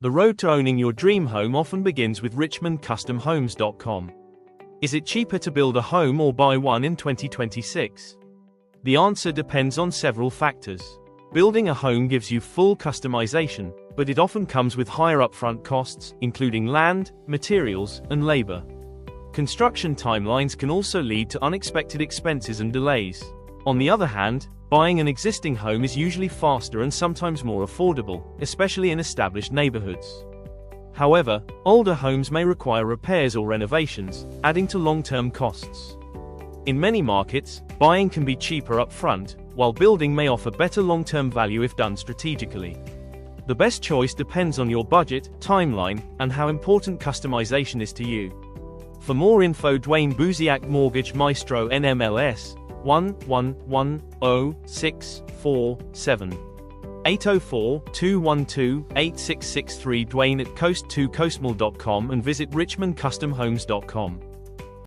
The road to owning your dream home often begins with richmondcustomhomes.com. Is it cheaper to build a home or buy one in 2026? The answer depends on several factors. Building a home gives you full customization, but it often comes with higher upfront costs, including land, materials, and labor. Construction timelines can also lead to unexpected expenses and delays. On the other hand, buying an existing home is usually faster and sometimes more affordable, especially in established neighborhoods. However, older homes may require repairs or renovations, adding to long-term costs. In many markets, buying can be cheaper upfront, while building may offer better long-term value if done strategically. The best choice depends on your budget, timeline, and how important customization is to you. For more info, Dwayne Buziak, Mortgage Maestro, NMLS 1110647 804-212-8663. Dwayne at coast2coastmall.com and visit richmondcustomhomes.com.